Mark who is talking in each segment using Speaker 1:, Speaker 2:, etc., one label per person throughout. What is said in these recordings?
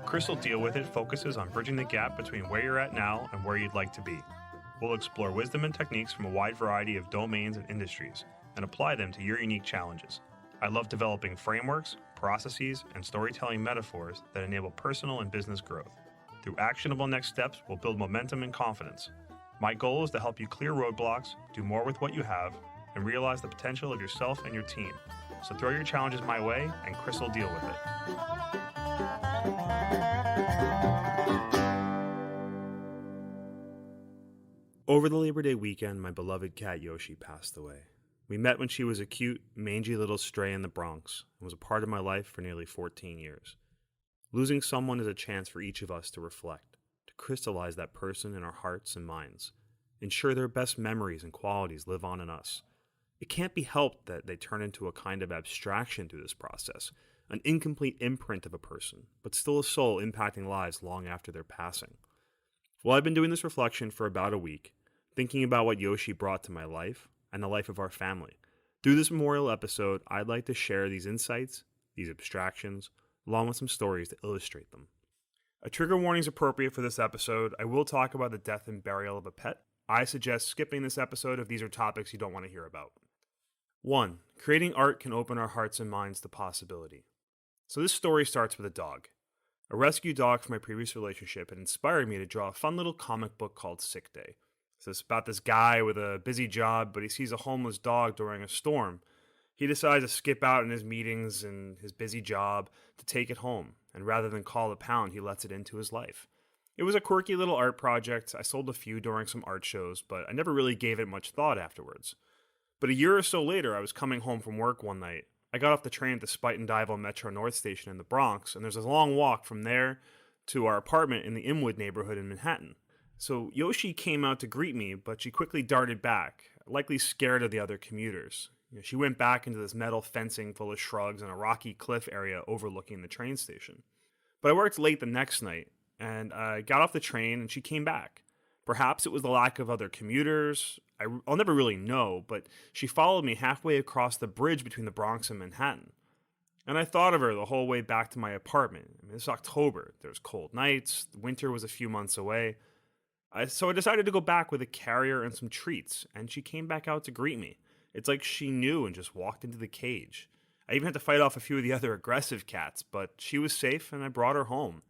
Speaker 1: Crystal Deal With It focuses on bridging the gap between where you're at now and where you'd like to be. We'll explore wisdom and techniques from a wide variety of domains and industries and apply them to your unique challenges. I love developing frameworks, processes, and storytelling metaphors that enable personal and business growth. Through actionable next steps, we'll build momentum and confidence. My goal is to help you clear roadblocks, do more with what you have, and realize the potential of yourself and your team. So throw your challenges my way and Crystal deal with it. Over the Labor Day weekend, my beloved cat Yoshi passed away. We met when she was a cute, mangy little stray in the Bronx and was a part of my life for nearly 14 years. Losing someone is a chance for each of us to reflect, to crystallize that person in our hearts and minds, ensure their best memories and qualities live on in us. It can't be helped that they turn into a kind of abstraction through this process, an incomplete imprint of a person, but still a soul impacting lives long after their passing. Well, I've been doing this reflection for about a week, thinking about what Yoshi brought to my life and the life of our family. Through this memorial episode, I'd like to share these insights, these abstractions, along with some stories to illustrate them. A trigger warning is appropriate for this episode. I will talk about the death and burial of a pet. I suggest skipping this episode if these are topics you don't want to hear about. 1. Creating art can open our hearts and minds to possibility. So this story starts with a dog. A rescue dog from my previous relationship had inspired me to draw a fun little comic book called Sick Day. So it's about this guy with a busy job, but he sees a homeless dog during a storm. He decides to skip out in his meetings and his busy job to take it home, and rather than call the pound, he lets it into his life. It was a quirky little art project. I sold a few during some art shows, but I never really gave it much thought afterwards. But a year or so later, I was coming home from work one night. I got off the train at the Spite and Dival Metro North Station in the Bronx, and there's a long walk from there to our apartment in the Inwood neighborhood in Manhattan. So Yoshi came out to greet me, but she quickly darted back, likely scared of the other commuters. She went back into this metal fencing full of shrugs and a rocky cliff area overlooking the train station. But I worked late the next night, and I got off the train and she came back. Perhaps it was the lack of other commuters. I'll never really know, but she followed me halfway across the bridge between the Bronx and Manhattan. And I thought of her the whole way back to my apartment. It's October. There's cold nights. Winter was a few months away. So I decided to go back with a carrier and some treats, and she came back out to greet me. It's like she knew and just walked into the cage. I even had to fight off a few of the other aggressive cats, but she was safe and I brought her home.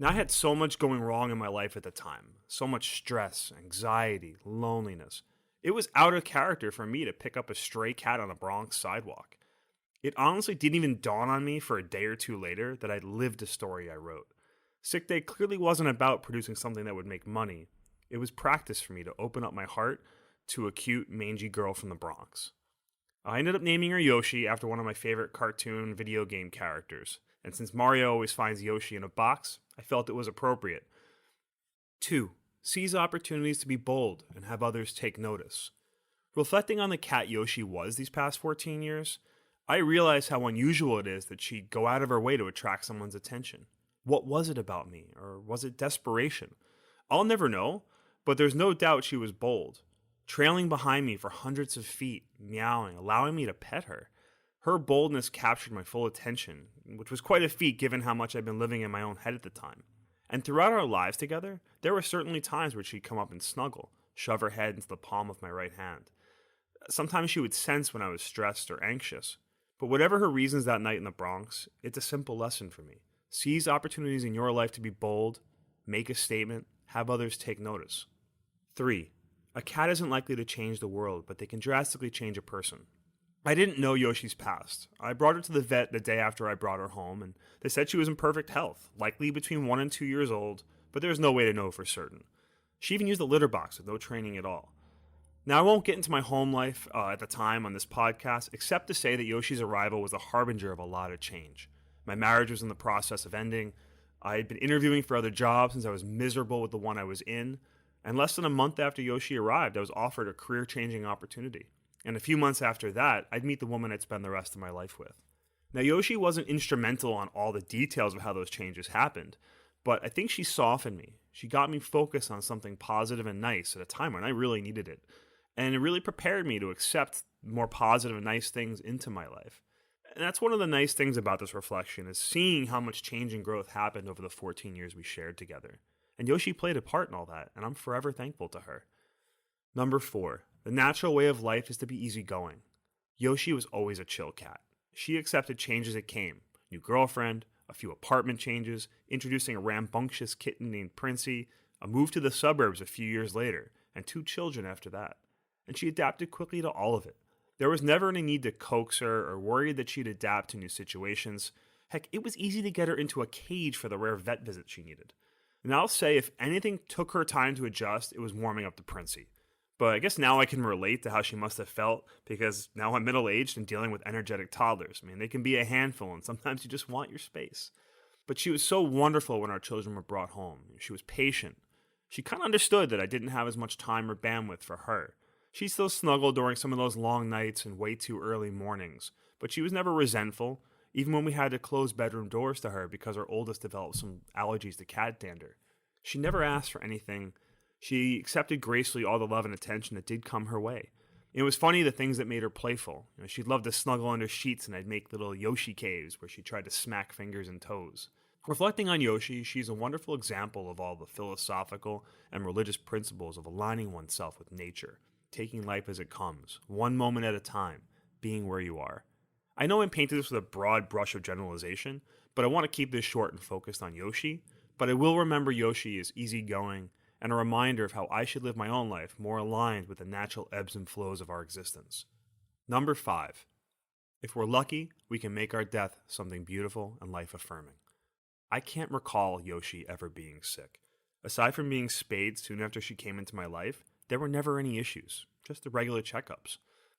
Speaker 1: Now, I had so much going wrong in my life at the time. So much stress, anxiety, loneliness. It was out of character for me to pick up a stray cat on a Bronx sidewalk. It honestly didn't even dawn on me for a day or two later that I'd lived a story I wrote. Sick Day clearly wasn't about producing something that would make money. It was practice for me to open up my heart to a cute, mangy girl from the Bronx. I ended up naming her Yoshi after one of my favorite cartoon video game characters. And since Mario always finds Yoshi in a box, I felt it was appropriate. 2. Seize opportunities to be bold and have others take notice. Reflecting on the cat Yoshi was these past 14 years, I realized how unusual it is that she'd go out of her way to attract someone's attention. What was it about me, or was it desperation? I'll never know, but there's no doubt she was bold. Trailing behind me for hundreds of feet, meowing, allowing me to pet her. Her boldness captured my full attention, which was quite a feat given how much I'd been living in my own head at the time. And throughout our lives together, there were certainly times where she'd come up and snuggle, shove her head into the palm of my right hand. Sometimes she would sense when I was stressed or anxious. But whatever her reasons that night in the Bronx, it's a simple lesson for me. Seize opportunities in your life to be bold, make a statement, have others take notice. 3. A cat isn't likely to change the world, but they can drastically change a person. I didn't know Yoshi's past. I brought her to the vet the day after I brought her home, and they said she was in perfect health, likely between 1 and 2 years old, but there was no way to know for certain. She even used a litter box with no training at all. Now, I won't get into my home life at the time on this podcast, except to say that Yoshi's arrival was a harbinger of a lot of change. My marriage was in the process of ending. I had been interviewing for other jobs since I was miserable with the one I was in, and less than a month after Yoshi arrived, I was offered a career-changing opportunity. And a few months after that, I'd meet the woman I'd spend the rest of my life with. Now, Yoshi wasn't instrumental on all the details of how those changes happened, but I think she softened me. She got me focused on something positive and nice at a time when I really needed it. And it really prepared me to accept more positive and nice things into my life. And that's one of the nice things about this reflection is seeing how much change and growth happened over the 14 years we shared together. And Yoshi played a part in all that, and I'm forever thankful to her. Number 4, the natural way of life is to be easygoing. Yoshi was always a chill cat. She accepted change as it came. New girlfriend, a few apartment changes, introducing a rambunctious kitten named Princey, a move to the suburbs a few years later, and 2 children after that. And she adapted quickly to all of it. There was never any need to coax her or worry that she'd adapt to new situations. Heck, it was easy to get her into a cage for the rare vet visit she needed. And I'll say if anything took her time to adjust, it was warming up to Princey. But I guess now I can relate to how she must have felt because now I'm middle-aged and dealing with energetic toddlers. I mean, they can be a handful and sometimes you just want your space. But she was so wonderful when our children were brought home. She was patient. She kind of understood that I didn't have as much time or bandwidth for her. She still snuggled during some of those long nights and way too early mornings, but she was never resentful, even when we had to close bedroom doors to her because our oldest developed some allergies to cat dander. She never asked for anything. She accepted gracefully all the love and attention that did come her way. It was funny the things that made her playful. She'd love to snuggle under sheets and I'd make little Yoshi caves where she tried to smack fingers and toes. Reflecting on Yoshi, she's a wonderful example of all the philosophical and religious principles of aligning oneself with nature, taking life as it comes, one moment at a time, being where you are. I know I'm painting this with a broad brush of generalization, but I want to keep this short and focused on Yoshi, but I will remember Yoshi as easygoing and a reminder of how I should live my own life more aligned with the natural ebbs and flows of our existence. Number 5. If we're lucky, we can make our death something beautiful and life-affirming. I can't recall Yoshi ever being sick. Aside from being spayed soon after she came into my life, there were never any issues, just the regular checkups.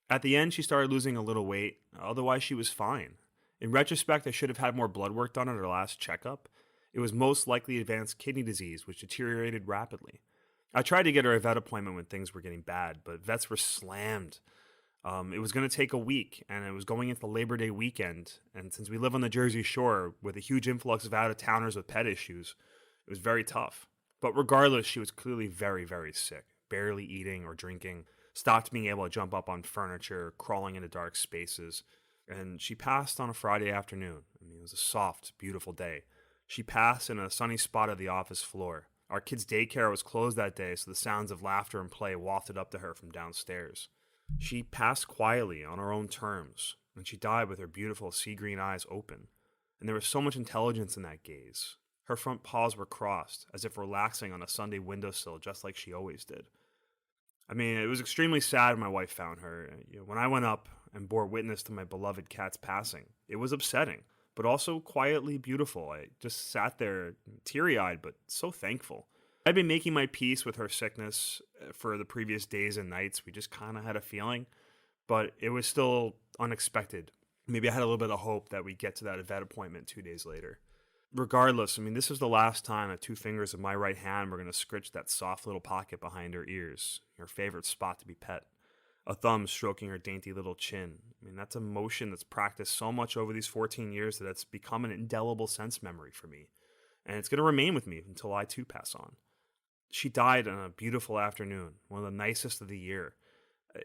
Speaker 1: At the end, she started losing a little weight, otherwise she was fine. In retrospect, I should have had more blood work done at her last checkup. It was most likely advanced kidney disease, which deteriorated rapidly. I tried to get her a vet appointment when things were getting bad, but vets were slammed. It was going to take a week, and it was going into the Labor Day weekend. And since we live on the Jersey Shore with a huge influx of out-of-towners with pet issues, it was very tough. But regardless, she was clearly very, very sick, barely eating or drinking, stopped being able to jump up on furniture, crawling into dark spaces. And she passed on a Friday afternoon. It was a soft, beautiful day. She passed in a sunny spot of the office floor. Our kids' daycare was closed that day, so the sounds of laughter and play wafted up to her from downstairs. She passed quietly on her own terms, and she died with her beautiful sea-green eyes open. And there was so much intelligence in that gaze. Her front paws were crossed, as if relaxing on a Sunday windowsill, just like she always did. It was extremely sad when my wife found her. When I went up and bore witness to my beloved cat's passing, it was upsetting, but also quietly beautiful. I just sat there teary-eyed, but so thankful. I'd been making my peace with her sickness for the previous days and nights. We just kind of had a feeling, but it was still unexpected. Maybe I had a little bit of hope that we'd get to that vet appointment 2 days later. Regardless, this is the last time that 2 fingers of my right hand were going to scritch that soft little pocket behind her ears, her favorite spot to be pet. A thumb stroking her dainty little chin. That's a motion that's practiced so much over these 14 years that it's become an indelible sense memory for me. And it's going to remain with me until I too pass on. She died on a beautiful afternoon, one of the nicest of the year,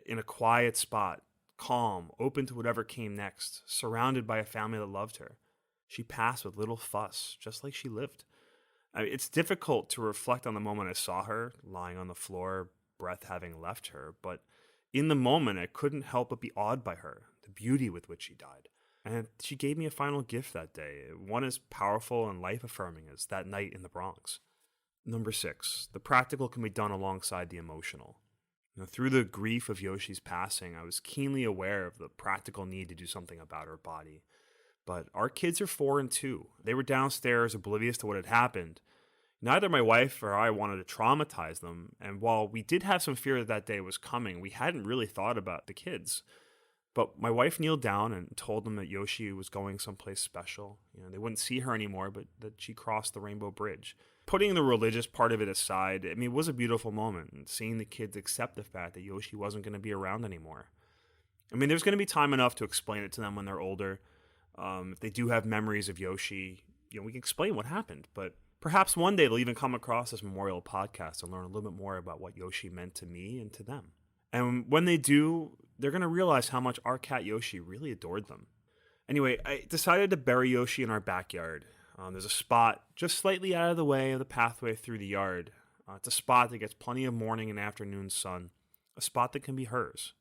Speaker 1: in a quiet spot, calm, open to whatever came next, surrounded by a family that loved her. She passed with little fuss, just like she lived. It's difficult to reflect on the moment I saw her, lying on the floor, breath having left her, but in the moment I couldn't help but be awed by her, the beauty with which she died. And she gave me a final gift that day, one as powerful and life-affirming as that night in the Bronx. Number 6, the practical can be done alongside the emotional. Through the grief of Yoshi's passing, I was keenly aware of the practical need to do something about her body. But our kids are 4 and 2. They were downstairs oblivious to what had happened. Neither my wife or I wanted to traumatize them, and while we did have some fear that day was coming, we hadn't really thought about the kids. But my wife kneeled down and told them that Yoshi was going someplace special. They wouldn't see her anymore, but that she crossed the Rainbow Bridge. Putting the religious part of it aside, it was a beautiful moment, and seeing the kids accept the fact that Yoshi wasn't going to be around anymore. There's going to be time enough to explain it to them when they're older. If they do have memories of Yoshi, we can explain what happened, but perhaps one day they'll even come across this memorial podcast and learn a little bit more about what Yoshi meant to me and to them. And when they do, they're going to realize how much our cat Yoshi really adored them. Anyway, I decided to bury Yoshi in our backyard. There's a spot just slightly out of the way of the pathway through the yard. It's a spot that gets plenty of morning and afternoon sun, a spot that can be hers,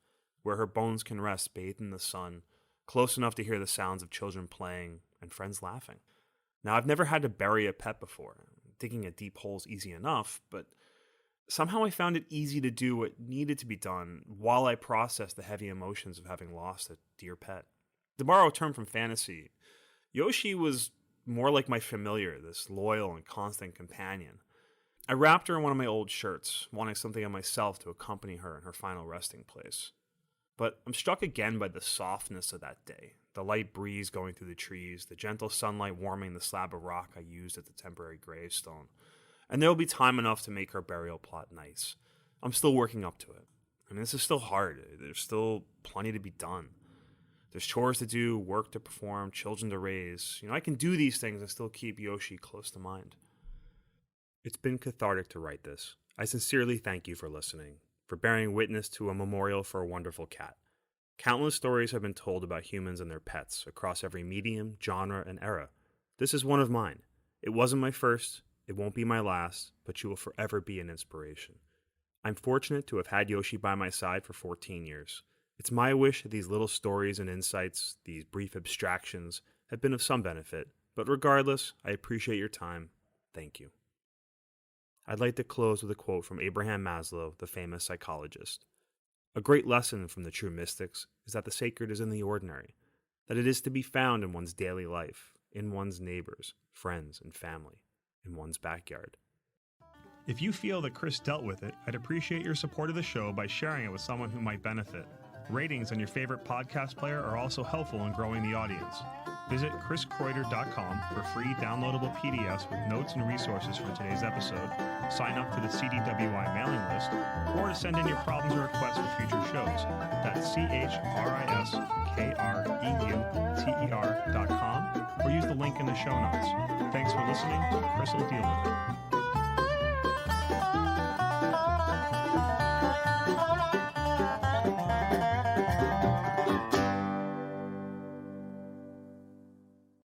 Speaker 1: where her bones can rest bathed in the sun, close enough to hear the sounds of children playing and friends laughing. Now, I've never had to bury a pet before. Digging a deep hole is easy enough, but somehow I found it easy to do what needed to be done while I processed the heavy emotions of having lost a dear pet. To borrow a term from fantasy, Yoshi was more like my familiar, this loyal and constant companion. I wrapped her in one of my old shirts, wanting something of myself to accompany her in her final resting place. But I'm struck again by the softness of that day, the light breeze going through the trees, the gentle sunlight warming the slab of rock I used at the temporary gravestone. And there will be time enough to make her burial plot nice. I'm still working up to it. I mean, this is still hard. There's still plenty to be done. There's chores to do, work to perform, children to raise. I can do these things and still keep Yoshi close to mind. It's been cathartic to write this. I sincerely thank you for listening, for bearing witness to a memorial for a wonderful cat. Countless stories have been told about humans and their pets across every medium, genre, and era. This is one of mine. It wasn't my first, it won't be my last, but you will forever be an inspiration. I'm fortunate to have had Yoshi by my side for 14 years. It's my wish that these little stories and insights, these brief abstractions, have been of some benefit, but regardless, I appreciate your time. Thank you. I'd like to close with a quote from Abraham Maslow, the famous psychologist. A great lesson from the true mystics is that the sacred is in the ordinary, that it is to be found in one's daily life, in one's neighbors, friends, and family, in one's backyard. If you feel that Chris dealt with it, I'd appreciate your support of the show by sharing it with someone who might benefit. Ratings on your favorite podcast player are also helpful in growing the audience. Visit chriskreuter.com for free downloadable PDFs with notes and resources from today's episode, sign up for the CDWI mailing list, or to send in your problems or requests for future shows. That's CHRISKREUTER.com, or use the link in the show notes. Thanks for listening. Chris will deal with it.